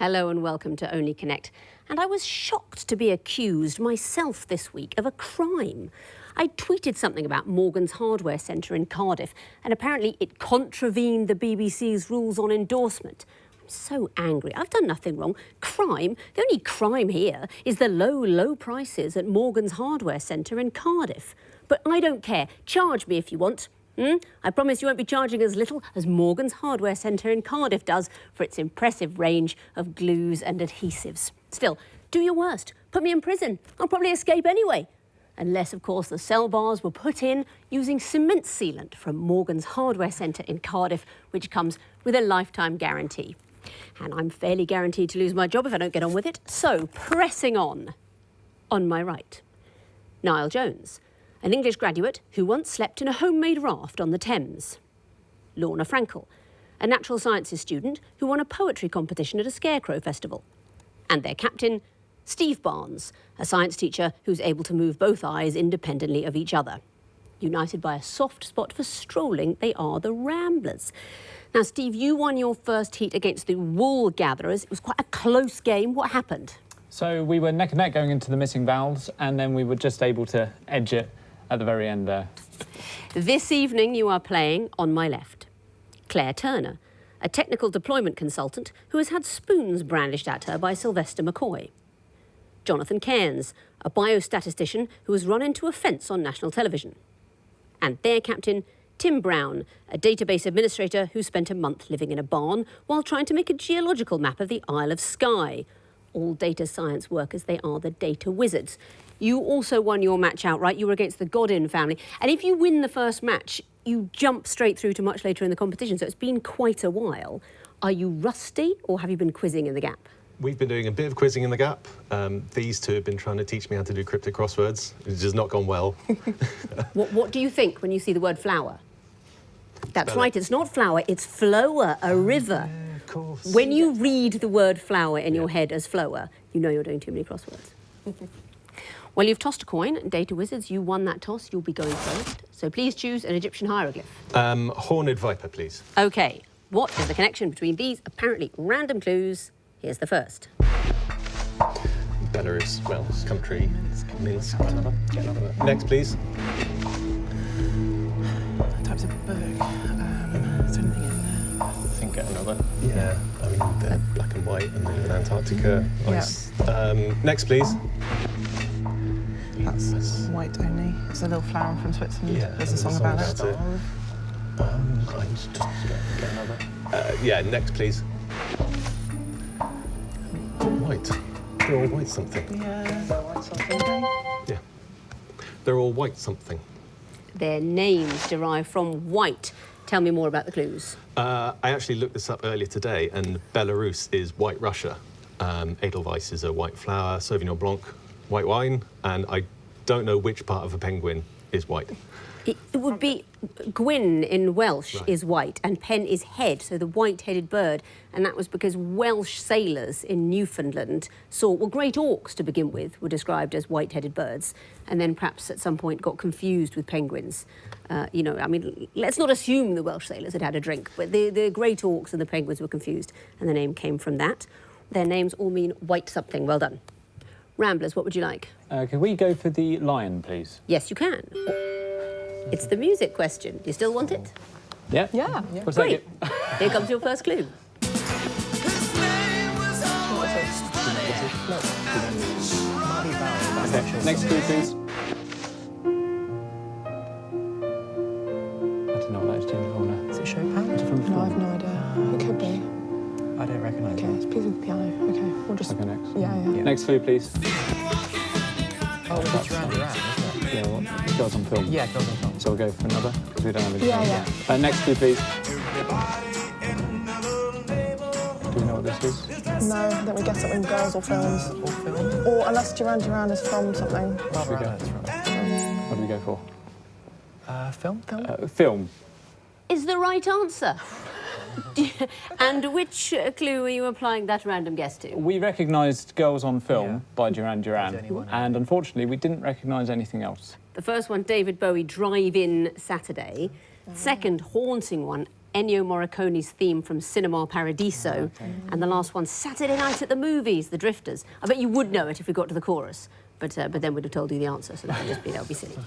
Hello and welcome to Only Connect. And I was shocked to be accused myself this week of a crime. I tweeted something about Morgan's Hardware Centre in Cardiff, and apparently it contravened the BBC's rules on endorsement. I'm so angry. I've done nothing wrong. Crime? The only crime here is the low prices at Morgan's Hardware Centre in Cardiff. But I don't care. Charge me if you want. I promise you won't be charging as little as Morgan's Hardware Centre in Cardiff does for its impressive range of glues and adhesives. Still, do your worst. Put me in prison. I'll probably escape anyway. Unless, of course, the cell bars were put in using cement sealant from Morgan's Hardware Centre in Cardiff, which comes with a lifetime guarantee. And I'm fairly guaranteed to lose my job if I don't get on with it. So, pressing on. On my right, Niall Jones, an English graduate who once slept in a homemade raft on the Thames. Lorna Frankel, a natural sciences student who won a poetry competition at a scarecrow festival. And their captain, Steve Barnes, a science teacher who's able to move both eyes independently of each other. United by a soft spot for strolling, they are the Ramblers. Now, Steve, you won your first heat against the wool gatherers. It was quite a close game. What happened? So we were neck and neck going into the missing valves, and then we were just able to edge it at the very end there. This evening you are playing on my left. Claire Turner, a technical deployment consultant who has had spoons brandished at her by Sylvester McCoy. Jonathan Cairns, a biostatistician who has run into a fence on national television. And their captain, Tim Brown, a database administrator who spent a month living in a barn while trying to make a geological map of the Isle of Skye. All data science workers, they are the data wizards. You also won your match outright. You were against the Godin family. And if you win the first match, you jump straight through to much later in the competition. So it's been quite a while. Are you rusty or have you been quizzing in the gap? We've been doing a bit of quizzing in the gap. These two have been trying to teach me how to do cryptic crosswords. It's just not gone well. What do you think when you see the word flower? That's right, it's not flower, it's flower, a river. Yeah, of course. When you read the word flower in your head as flower, you know you're doing too many crosswords. Well, you've tossed a coin. Data Wizards, you won that toss. You'll be going first. So please choose an Egyptian hieroglyph. Horned viper, please. OK. What is the connection between these apparently random clues? Here's the first. Belarus, well, country, Minsk. Get another. Next, please. Types of book. Is there anything in there? I think get another. Yeah, I mean, they're black and white and then Antarctica. Ice. Next, please. That's white only. It's a little flower from Switzerland. Yeah, there's a song about it. I just get another. Yeah, next, please. White. They're all white something. Yeah, they're white something. Yeah. They're all white something. Their names derive from white. Tell me more about the clues. I actually looked this up earlier today, and Belarus is white Russia. Edelweiss is a white flower, Sauvignon Blanc, white wine, and I don't know which part of a penguin is white. It would be gwyn in Welsh is white and pen is head, so the white-headed bird. And that was because Welsh sailors in Newfoundland saw, well, great auks to begin with were described as white-headed birds, and then perhaps at some point got confused with penguins. You know, I mean, let's not assume the Welsh sailors had had a drink, but the great auks and the penguins were confused, and the name came from that. Their names all mean white something. Well done. Ramblers, what would you like? Can we go for the lion, please? Yes, you can. It's the music question. You still want it? Yeah? Yeah. We'll take Great. it. Here comes your first clue. Okay, next clue, please. I don't know what that is, Jimmy Horner. Is it Chopin? It's from No, I've no idea. It could be. I don't recognise Okay, it's a piece of the piano. Okay, we'll just... Okay, next. Yeah. Next clue, please. Oh, it's Duran Duran, isn't it? Yeah, well, girls on film. Yeah, Girls on Film. So we'll go for another, because we don't have any. Yeah. Next clue, please. Do we know what this is? No, then we guess something girls or films. Or film? Or unless Duran Duran is from something. Barbara go? Allen's from. What do we go for? Film? Film. Is the right answer. And which clue are you applying that random guess to? We recognised Girls on Film Yeah. by Duran Duran, There's only one. and unfortunately we didn't recognise anything else. The first one, David Bowie, Drive-In Saturday. Second, haunting one, Ennio Morricone's theme from Cinema Paradiso. And the last one, Saturday Night at the Movies, The Drifters. I bet you would know it if we got to the chorus, but then we'd have told you the answer, so that would be silly.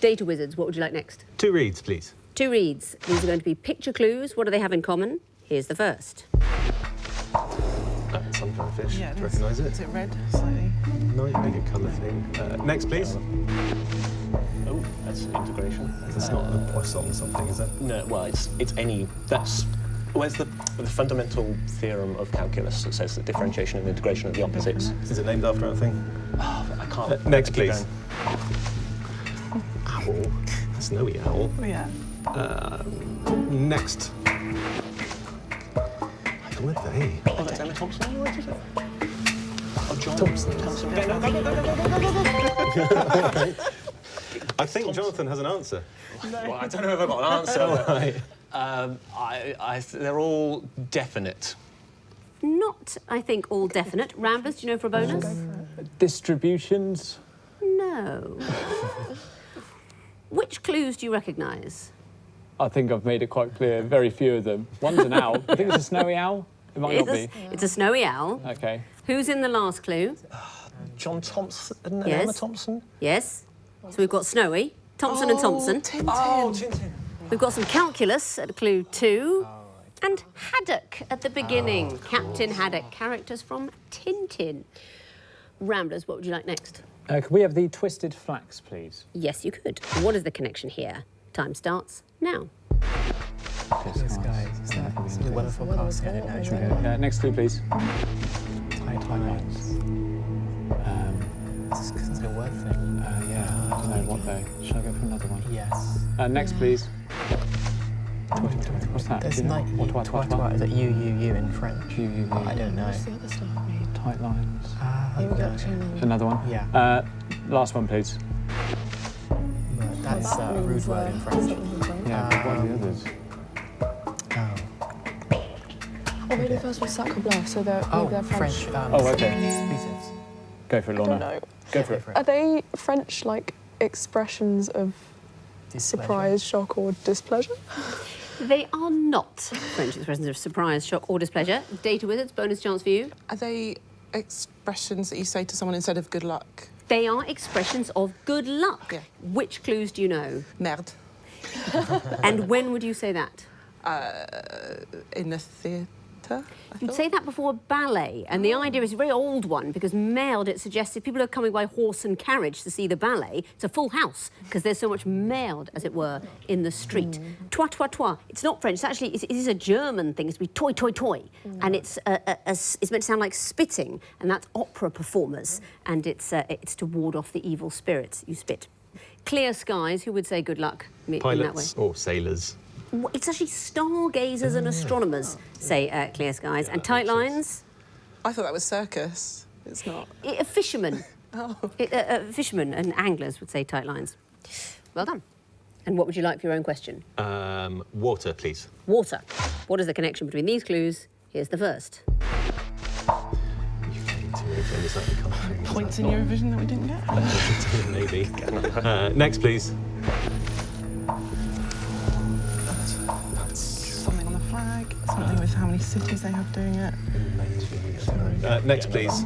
Data Wizards, what would you like next? 2 reads, please. 2 reads. These are going to be picture clues. What do they have in common? Here's the first. Some kind of fish. Yeah, Do you recognise it? Is it red slightly? No, you make a colour thing. Next, please. Oh, that's integration. That's not a poisson or something, is it? No, well, it's any. That's where's the fundamental theorem of calculus that says that differentiation and integration of the opposites. Is it named after anything? Oh, I can't. Next, keep please. going. Owl. Snowy owl. Oh, yeah. Next. Where are they? Oh, that's Emma Thompson. What is it? Oh, John Thompson. Thompson. I think Jonathan has an answer. Well, I don't know if I've got an answer. Right. They're all definite. Not, I think, all definite. Ramblers, do you know for a bonus? Distributions. No. Which clues do you recognise? I think I've made it quite clear. Very few of them. One's an owl. I think it's a snowy owl. It might not be. It's a snowy owl. Okay. Who's in the last clue? John Thompson and Yes. Emma Thompson. Yes. So we've got Snowy, Thompson and Thompson. Tintin. Oh, Tintin. We've got some calculus at clue 2. And Haddock at the beginning. Captain Haddock, characters from Tintin. Ramblers, what would you like next? Could we have the twisted flax, please? Yes, you could. What is the connection here? Time starts now. This guy. Is that the weather forecast? I don't know. Okay, next clue, please. Timelines. Is this because it's a word thing? Yeah, I don't know what though. Shall I go for another one? Yes. Next, please. What's that? There's Do you know? like What? is it you in French? You. I don't know. What's the other stuff mean? Tight lines. Here we go. Another one? Yeah. Last one, please. That's a rude word in French. Yeah, but what are the others? Or maybe the first one's sacre bleu, so they're French. Oh, okay. Species. Go for it, I don't Lorna. know. Go for it. Are they French, like, expressions of surprise, shock, or displeasure? They are not French expressions of surprise, shock, or displeasure. Data Wizards, bonus chance for you. Are they expressions that you say to someone instead of good luck? They are expressions of good luck. Yeah. Which clues do you know? Merde. And when would you say that? In the theatre? You'd say that before a ballet, and the idea is a very old one because merde, it suggests if people are coming by horse and carriage to see the ballet, it's a full house because there's so much merde, as it were, in the street. Toi, toi, toi. It's not French. It's actually it is a German thing. It's to be toy, toy, toy, and it's meant to sound like spitting, and that's opera performers, and it's to ward off the evil spirits. You spit. Clear skies. Who would say good luck in that way? Pilots or sailors? It's actually stargazers and astronomers say clear skies. And tight lines? I thought that was circus. It's not. Fishermen. Fishermen and anglers would say tight lines. Well done. And what would you like for your own question? Water, please. Water. What is the connection between these clues? Here's the first. Points in Eurovision that we didn't get? Maybe. Next, please. Something on the flag. Something with how many cities they have doing it. Next, please.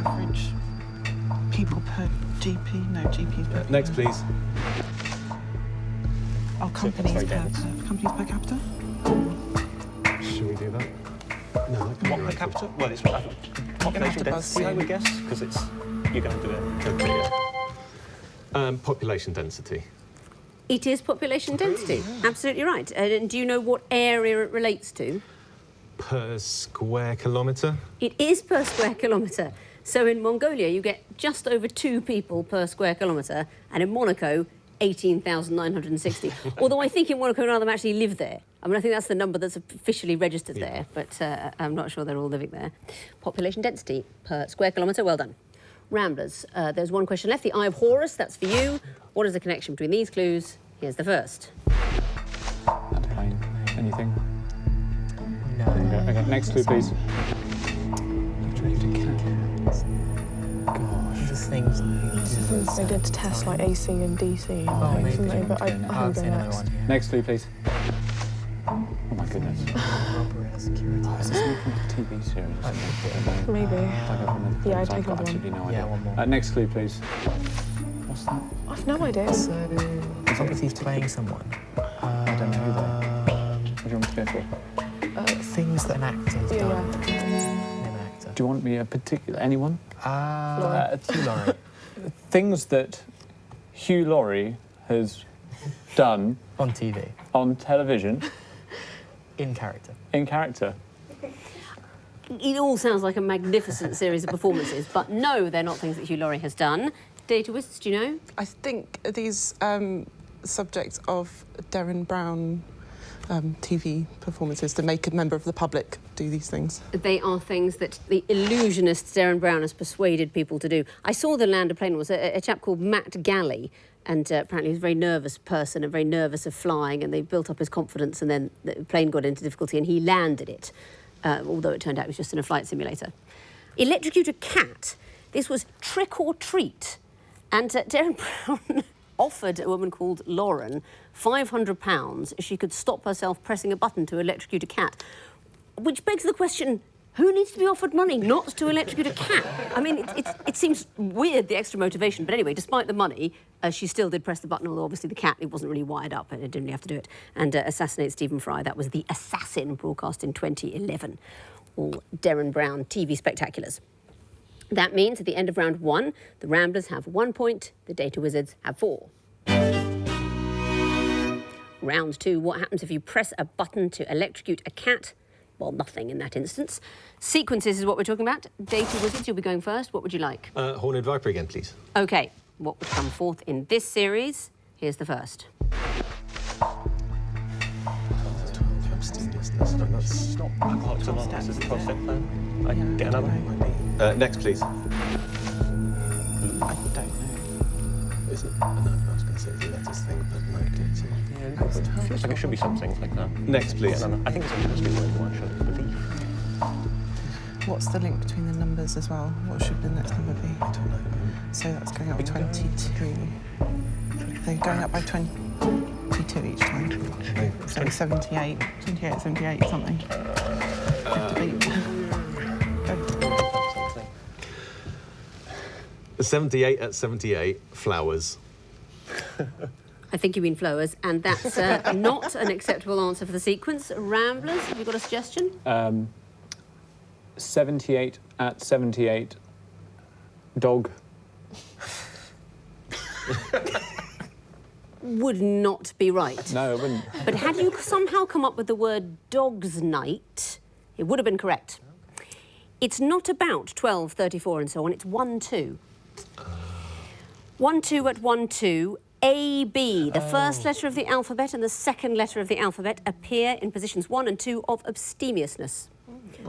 Average people per GP. No, GP per. Next, please. Oh, companies per capita. Should we do that? No, that What per capita? Well, it's population density, I would guess, because it's you're going to do it. Okay, yeah. Population density. It is population density. Absolutely right. And do you know what area it relates to? Per square kilometre? It is per square kilometre. So in Mongolia, you get just over 2 people per square kilometre, and in Monaco, 18,960. Although I think in Monaco, none of them actually live there. I mean, I think that's the number that's officially registered there, but I'm not sure they're all living there. Population density per square kilometre, well done. Ramblers, there's one question left. The Eye of Horus, that's for you. What is the connection between these clues? Here's the first. Plane. Anything? No. Okay, next clue, please. Gosh. things. They did test like AC and DC Oh, and things, maybe. didn't they? But I haven't seen been another next. one. Yeah. Next clue, please. Oh my goodness. Robbery and security. Is this something from the TV series? Maybe. Yeah, I'd take I've got another absolutely no idea. Yeah, one more. Next clue, please. What's that? I've no idea. So, if he's playing someone. I don't know who they are. What do you want me to go for? Things that an actor's Yeah, done. yeah. An actor. Do you want me a particular anyone? Hugh Laurie. Things that Hugh Laurie has done On TV. on television In character. in character. It all sounds like a magnificent series of performances, but no, they're not things that Hugh Laurie has done. Data Wizards, do you know? I think these subjects of Darren Brown TV performances to make a member of the public do these things. They are things that the illusionist Darren Brown has persuaded people to do. I saw the land a plane was a chap called Matt Galley, and apparently he was a very nervous person and very nervous of flying, and they built up his confidence, and then the plane got into difficulty and he landed it, although it turned out it was just in a flight simulator. Electrocute a cat. This was Trick or Treat, and Darren Brown offered a woman called Lauren £500 if she could stop herself pressing a button to electrocute a cat. Which begs the question, who needs to be offered money not to electrocute a cat? I mean, it seems weird, the extra motivation. But anyway, despite the money, she still did press the button, although obviously the cat, it wasn't really wired up and it didn't really have to do it. And assassinate Stephen Fry. That was The Assassin, broadcast in 2011. All Darren Brown TV spectaculars. That means at the end of round 1, the Ramblers have 1 point, the Data Wizards have 4. Round 2, what happens if you press a button to electrocute a cat? Well, nothing in that instance. Sequences is what we're talking about. Data Wizards, you'll be going first. What would you like? Horned Viper again, please. OK, what would come forth in this series? Here's the first. That's not Alcoholics Anonymous, is it? CrossFit Plan? I get another one. Next, please. I don't know. Is it? No, I was going to say the letters thing, but no, it's It feels like it should be something like that. Next, please. Get another. I think it's supposed to be word one, actually. Belief. What's the link between the numbers as well? What should the next number be? I don't know. So that's going up by 22. They're going up by 22 each time. So 78, 28, 78, something. Something. 78 at 78, flowers. I think you mean flowers, and that's not an acceptable answer for the sequence. Ramblers, have you got a suggestion? 78 at 78, dog. Would not be right. No, it wouldn't. But had you somehow come up with the word dog's night, it would have been correct. It's not about 12, 34 and so on, it's 1, 2. 1, 2 at 1, 2. A, B, the first letter of the alphabet and the second letter of the alphabet appear in positions 1 and 2 of abstemiousness.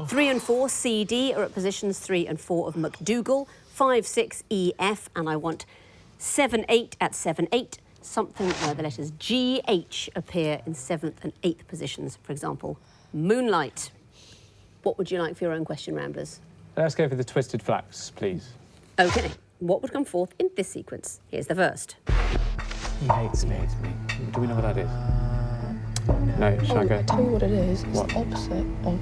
3 and 4, C, D, are at positions 3 and 4 of McDougall. 5, 6, E, F, and I want 7, 8 at 7, 8. Something where the letters G, H appear in 7th and 8th positions. For example, moonlight. What would you like for your own question, Ramblers? Let's go for the twisted flax, please. OK, what would come forth in this sequence? Here's the first. He hates me. Do we know what that is? No, shall I I go? tell you what it is. It's What? the opposite of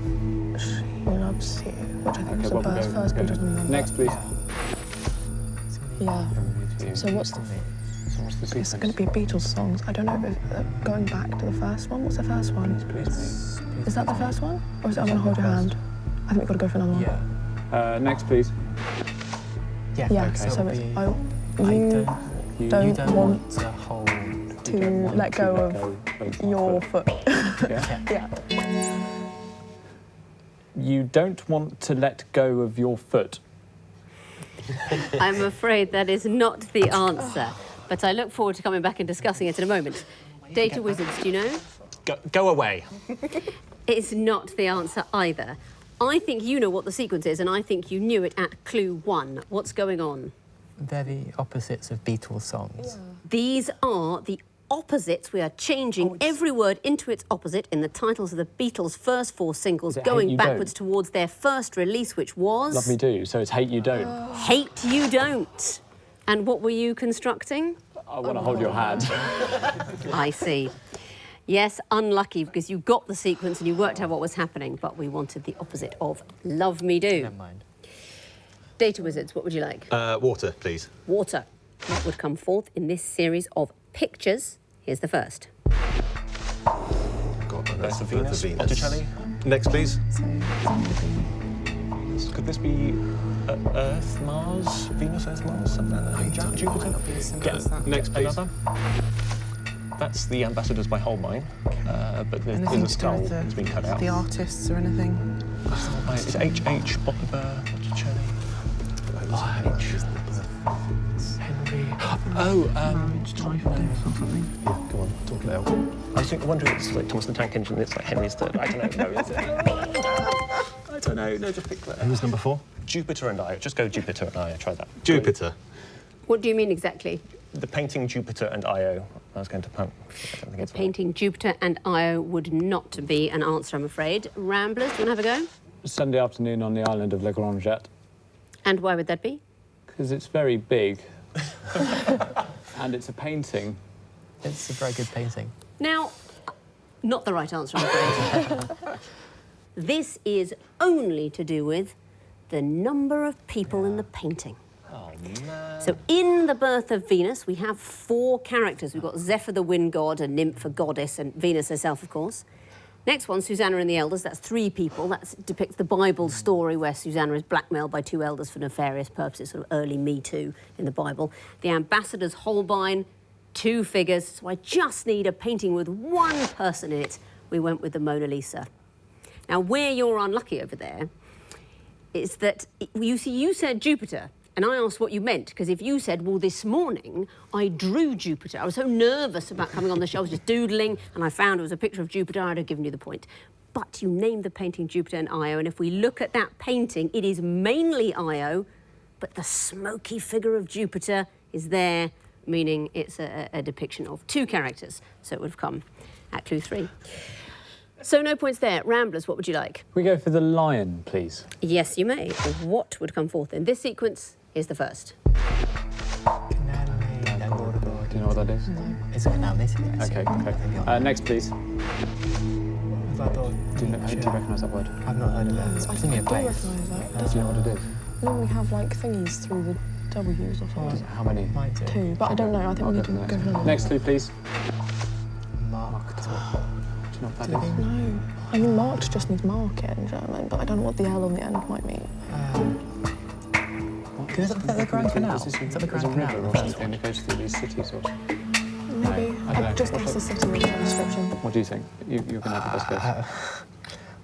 She Loves You, which I think Okay, was what the we first go? but doesn't remember. Next, please. Yeah. So what's the... So what's the It's sequence? going to be Beatles songs. I don't know if going back to the first one. What's the first one? Please, Is that the first one? Or is it I'm Gonna Hold Your Hand? I think we've got to go for another one. Yeah. Next, please. Yeah. Yeah, Okay. so it's You don't don't want want to hold. to let go of your foot. Yeah. Yeah. You don't want to let go of your foot. I'm afraid that is not the answer, but I look forward to coming back and discussing it in a moment. Data Wizards, do you know? Go away. It's not the answer either. I think you know what the sequence is, and I think you knew it at clue 1. What's going on? They're the opposites of Beatles songs. These are the opposites. We are changing every word into its opposite in the titles of the Beatles' first 4 singles, Hate going You backwards Don't? towards their first release, which was... Love Me Do, so it's Hate You Don't. Hate You Don't. And what were you constructing? I want to hold your hand. I see. Yes, unlucky, because you got the sequence and you worked out what was happening, but we wanted the opposite of Love Me Do. Never mind. Data Wizards, what would you like? Water, please. Water. What would come forth in this series of pictures? Here's the first. That's Birth of Venus, Botticelli. Next, please. So it's going to be Could this be Earth, Mars, Venus, Earth, Mars, something like that? Jupiter? Next, please. Another? That's the Ambassadors by Holbein, but there's anything a to do skull with that's been cut out. the artists or anything. It's H.H. Botticelli. H. Henry. Marriage, trifling or something. Yeah, go on, talk it out. I was wondering if it's like Thomas the Tank Engine, it's like Henry's third. I don't know. No, is it? I don't know. No, just pick that. Who's number 4? Jupiter and Io. Just go Jupiter and Io. Try that. Jupiter. What do you mean exactly? The painting Jupiter and Io. I was going to punt. The painting Jupiter and Io would not be an answer, I'm afraid. Ramblers, do you want to have a go? Sunday afternoon on the island of Le Grand Jet, And why would that be? because it's very big. And it's a painting. It's a very good painting. Now, not the right answer, I'm afraid. This is only to do with the number of people in the painting. Oh, man. So in The Birth of Venus, we have 4 characters. We've got Zephyr the wind god, a nymph, a goddess, and Venus herself, of course. Next one, Susanna and the elders. That's 3 people. That depicts the Bible story where Susanna is blackmailed by 2 elders for nefarious purposes, sort of early Me Too in the Bible. The ambassadors Holbein, 2 figures. So I just need a painting with 1 person in it. We went with the Mona Lisa. Now, where you're unlucky over there is that you said Jupiter. And I asked what you meant, because if you said, well, this morning I drew Jupiter, I was so nervous about coming on the show, I was just doodling, and I found it was a picture of Jupiter, I'd have given you the point. But you named the painting Jupiter and Io, and if we look at that painting, it is mainly Io, but the smoky figure of Jupiter is there, meaning it's a depiction of 2 characters. So it would have come at clue 3. So no points there. Ramblers, what would you like? We go for the lion, please. Yes, you may. What would come forth in this sequence? Here's the first. Do you know what that is? It's a canal. Okay, okay. Next, please. Do you recognise that word? I've not heard of it. It's I in a do place. recognise that. Do you know what it is? Normally have like thingies through the W's or something. How many? Might do. 2, but I don't know. I think we need to go for another. Next clue, please. Marked. Do you know what that is? No. I mean, marked just means market in German, but I don't know what the L on the end might mean. Is that the Grand Canal? Is that the Grand Canal? River or something that goes through these cities? Or... Maybe. I don't know. Just guess the city in the description. What do you think? You're going to have the best guess.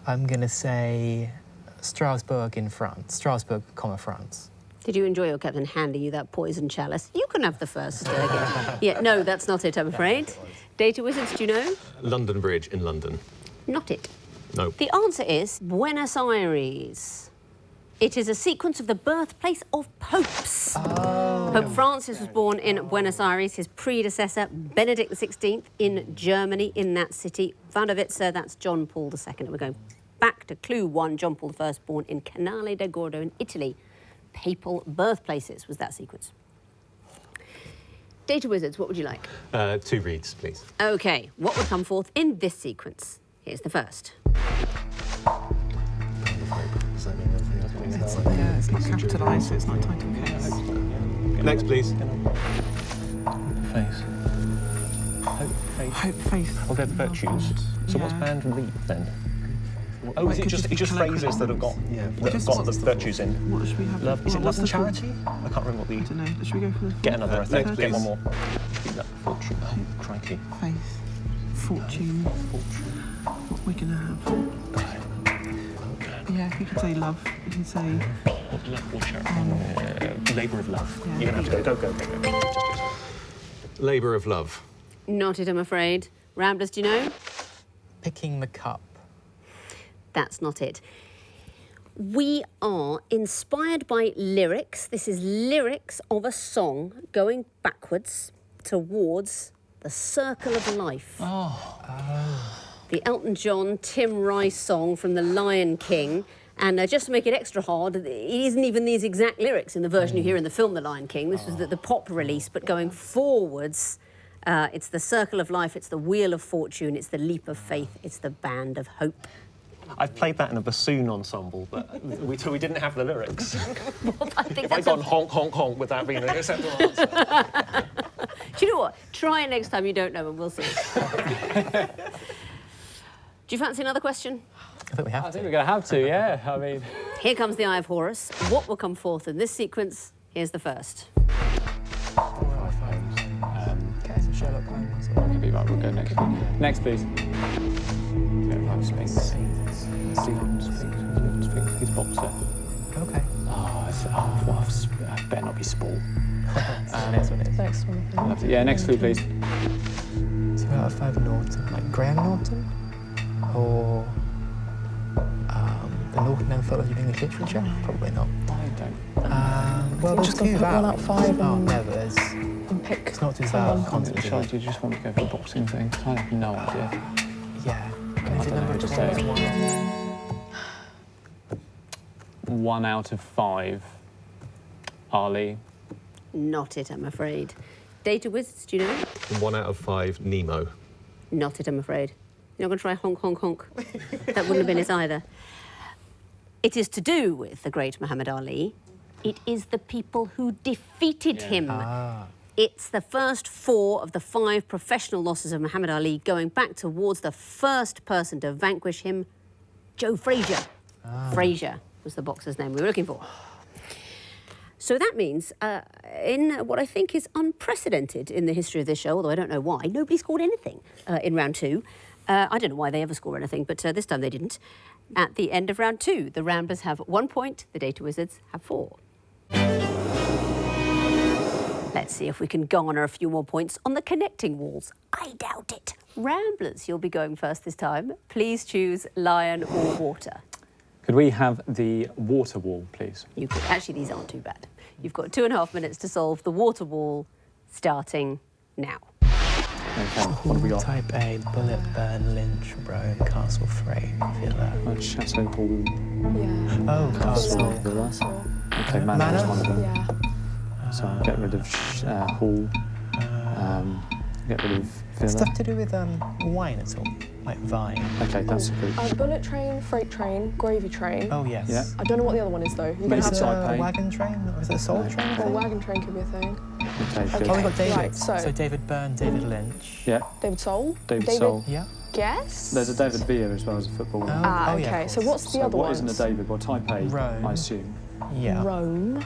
I'm going to say Strasbourg in France. Strasbourg, France. Did you enjoy your captain handing you that poison chalice? You can have the first guess. Yeah, no, that's not it, I'm afraid. Data Wizards, do you know? London Bridge in London. Not it. No. The answer is Buenos Aires. It is a sequence of the birthplace of popes. Oh. Pope Francis was born in Buenos Aires. His predecessor, Benedict XVI, in Germany, in that city. Vandovitzer, that's John Paul II. And we're going back to clue 1. John Paul I, born in Canale del Gordo in Italy. Papal birthplaces was that sequence. Data Wizards, what would you like? 2 reads, please. OK, what would come forth in this sequence? Here's the first. Yeah, it's not capitalised, so it's not a title case. Next, please. Face. Hope, faith. Hope, faith. Oh, they're the virtues. So what's band read then? Oh, Well, is it it could just, just be phrases that have got, the virtues in? What should we have? Love. Is it What's love and the full- charity? I can't remember what the... I don't know. Should we go for the Get another, I think. Next, Get please. one more. Should be that fortune. Oh, crikey. faith, fortune? What we're gonna have? Yeah, you could say love. You can say Love or charity? Labour of love. Yeah. You're going to have to go. Just Labour of love. Not it, I'm afraid. Ramblers, do you know? Picking the cup. That's not it. We are inspired by lyrics. This is lyrics of a song going backwards towards the circle of life. The Elton John, Tim Rice song from The Lion King. And just to make it extra hard, it isn't even these exact lyrics in the version you hear in the film The Lion King. This was the pop release, but going forwards, it's the circle of life, it's the wheel of fortune, it's the leap of faith, it's the band of hope. I've played that in a bassoon ensemble, but we didn't have the lyrics. Well, I think If I'd gone honk, honk, honk with that being an acceptable answer. Do you know what? Try it next time you don't know and we'll see. Do you fancy another question? I think we have I to. think we're going to have to, yeah. I mean, Here comes the Eye of Horus. What will come forth in this sequence? Here's the first. Okay, so Sherlock Holmes. Or... okay, right, we'll go next. Next, please. Yeah, right, Sphinx. Sphinx. He's boxer. Okay. I better not be sport. Next one is. Next one, I think. Yeah, next clue, please. 2 out of 5 Norton. Like Graham Norton? Or the Norton Anthology of English Literature? Probably not. I don't. Well, there's Just 2 put one out of 5 Oh, and- never is. And pick It's not too someone. bad. Constantly. Shall do you just want to go for the boxing thing? I have no idea. Yeah. I don't know what to say. 1 out of 5. Ali. Not it, I'm afraid. Data Wizards, do you know? 1 out of 5, Nemo. Not it, I'm afraid. You're not going to try honk, honk, honk. That wouldn't have been it either. It is to do with the great Muhammad Ali. It is the people who defeated him. It's the first 4 of the 5 professional losses of Muhammad Ali, going back towards the first person to vanquish him, Joe Frazier. Frazier was the boxer's name we were looking for. So that means, in what I think is unprecedented in the history of this show, although I don't know why, nobody scored anything in round 2. I don't know why they ever score anything, but this time they didn't. At the end of round 2, the Ramblers have 1 point, the Data Wizards have 4. Let's see if we can garner a few more points on the connecting walls. I doubt it. Ramblers, you'll be going first this time. Please choose lion or water. Could we have the water wall, please? You could. Actually, these aren't too bad. You've got 2.5 minutes to solve the water wall, starting now. Okay, what have we got? Type A, Bullet, Burn, Lynch, Rome, Castle, Frame. I feel that. Chateau Hall. Yeah. Oh, Castle. Castle. Okay, Manor is one of them. Yeah. So I'll get rid of Hall. Get rid of Villa. Stuff to do with wine at all? Like Vine? Okay, that's a good. Bullet train, freight train, gravy train. Oh, yes. Yeah. I don't know what the other one is though. You're gonna Mason have Is to. it Taipei. a wagon train? Or is it a soul No. train? I Well, think? wagon train could be a thing. Okay, good. Oh, we got David. Right, so- David Byrne, David Lynch. Yeah, David Soul. David Soul. Yeah. Guess. There's a David Villa as well as a footballer. Ah, Oh, yeah, okay. of So course. what's the So other what one? isn't a David? Well, Taipei, Rome. I assume. Yeah. Rome.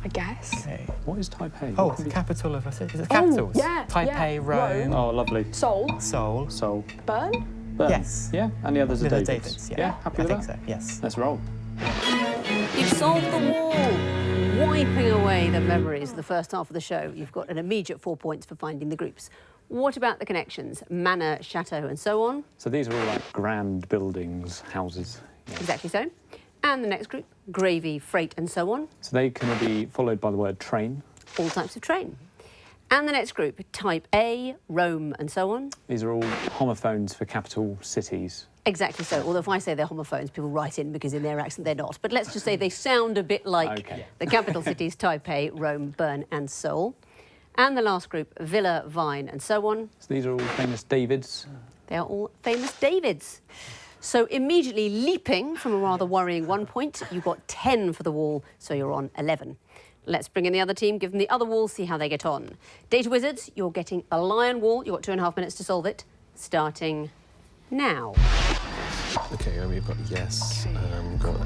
I guess. Okay. What is Taipei? Oh, What it's can the be- capital of... Is it capitals? yeah, Taipei, yeah. Rome, Oh, lovely. Soul. Seoul. Soul. Burn. Burn. Yes. Yeah, and the others are They're the Davids. Davids, yeah. Happy I with think that? so, yes. Let's roll. You've solved the wall, wiping away the memories of the first half of the show. You've got an immediate 4 points for finding the groups. What about the connections? Manor, chateau, and so on? So these are all like grand buildings, houses. Yeah. Exactly so. And the next group, gravy, freight, and so on. So they can be followed by the word train. All types of train. And the next group, type A, Rome, and so on. These are all homophones for capital cities. Exactly so. Although if I say they're homophones, people write in because in their accent they're not. But let's just say they sound a bit like Okay. the capital cities, Taipei, Rome, Bern, and Seoul. And the last group, Villa, Vine, and so on. So these are all famous Davids. They are all famous Davids. So immediately leaping from a rather worrying 1 point, you got 10 for the wall, so you're on 11. Let's bring in the other team, give them the other wall, see how they get on. Data Wizards, you're getting a lion wall. You've got 2.5 minutes to solve it, starting now. Okay, we've got yes. We've got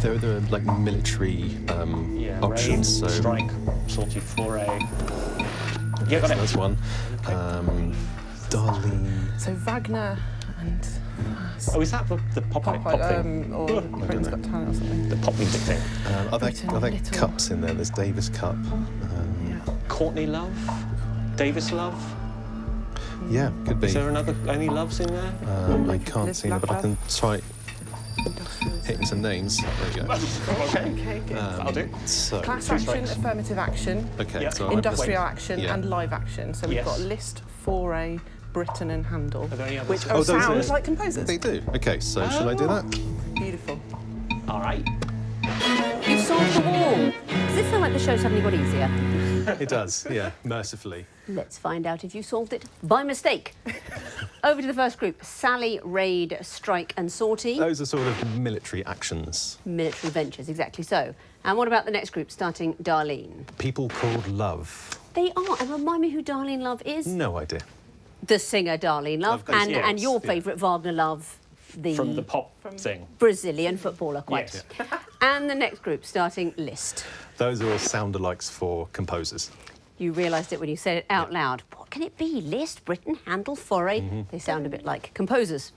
there are like military options. Raid, So strike, sortie, foray. Yeah, got so it. that's one. Darlene. So Wagner and Oh, is that the pop thing? or Britain's Got Talent or something. The pop music thing. Are Britain, there Little. cups in there? There's Davis Cup. Courtney Love? Davis Love? Yeah, could be. Is there any loves in there? I can't see them, but I can try hitting some names. There you go. Okay, good. I'll do. So, Class Two action, strikes. affirmative action, okay, Yeah. so industrial I'm action, Yeah. and live action. So we've Yes. got list, foray, Britain, and handle, Are there any others? which Oh, those sound are- like composers. They do. Okay, so should I do that? You Beautiful. All right. You've solved the wall. Does it feel like the show suddenly got easier? It does, yeah, mercifully. Let's find out if you solved it by mistake. Over to the first group. Sally, raid, strike and sortie. Those are sort of military actions. Military ventures, exactly so. And what about the next group, starting Darlene? People called love. They are, and remind me who Darlene Love is. No idea. The singer Darlene Love, Of course, and, yes, and your yeah. favourite Wagner Love, the From the pop thing. Brazilian footballer, quite. Yes. And the next group, starting Liszt. Those are all sound-alikes for composers. You realised it when you said it out loud. What can it be? Liszt, Britten, Handel, Fauré? They sound a bit like composers.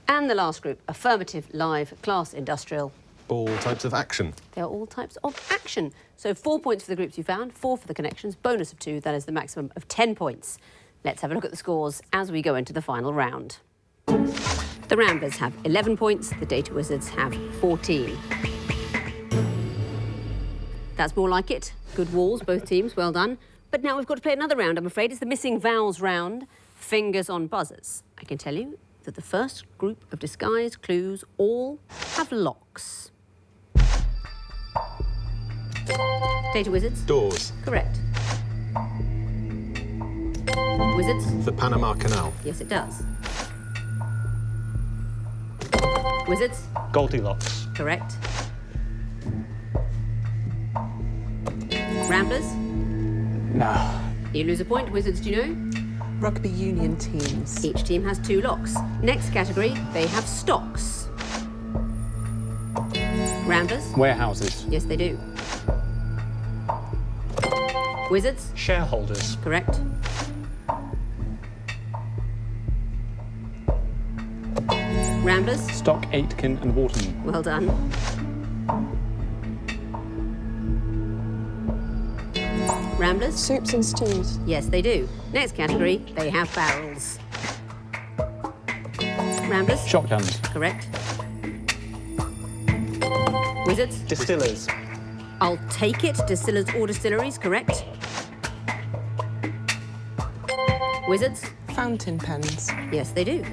And the last group, affirmative, live, class, industrial. All types of action. They're all types of action. So 4 points for the groups you found, 4 for the connections, bonus of 2, that is the maximum of 10 points. Let's have a look at the scores as we go into the final round. The Ramblers have 11 points, the Data Wizards have 14. That's more like it. Good walls, both teams, well done. But now we've got to play another round, I'm afraid. It's the missing vowels round, fingers on buzzers. I can tell you that the first group of disguise clues all have locks. Data Wizards? Doors. Correct. Wizards? The Panama Canal. Yes, it does. Wizards? Goldilocks. Correct. Ramblers? No. You lose a point. Wizards, do you know? Rugby union teams. Each team has 2 locks. Next category, they have stocks. Ramblers? Warehouses. Yes, they do. Wizards? Shareholders. Correct. Ramblers? Stock, Aitken and Waterman. Well done. Ramblers? Soups and stews. Yes, they do. Next category, they have barrels. Ramblers? Shotguns. Correct. Wizards? Distillers. I'll take it. Distillers or distilleries, correct. Wizards? Fountain pens. Yes, they do.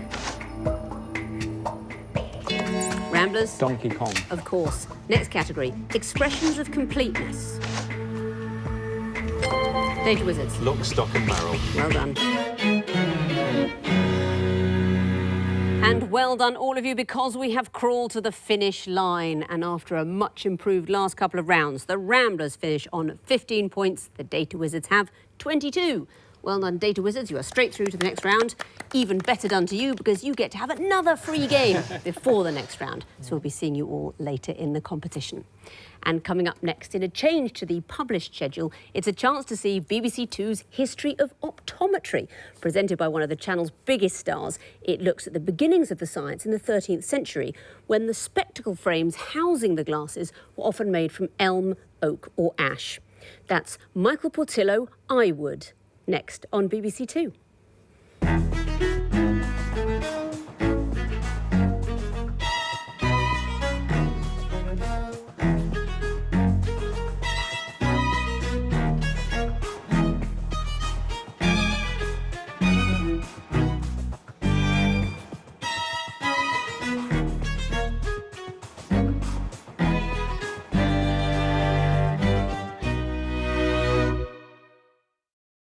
Ramblers? Donkey Kong. Of course. Next category, expressions of completeness. Data Wizards. Lock, stock and barrel. Well done. And well done, all of you, because we have crawled to the finish line. And after a much improved last couple of rounds, the Ramblers finish on 15 points. The Data Wizards have 22. Well done, Data Wizards. You are straight through to the next round. Even better done to you, because you get to have another free game before the next round. So we'll be seeing you all later in the competition. And coming up next, in a change to the published schedule, it's a chance to see BBC Two's History of Optometry, presented by one of the channel's biggest stars. It looks at the beginnings of the science in the 13th century, when the spectacle frames housing the glasses were often made from elm, oak or ash. That's Michael Portillo, I Would, next on BBC Two.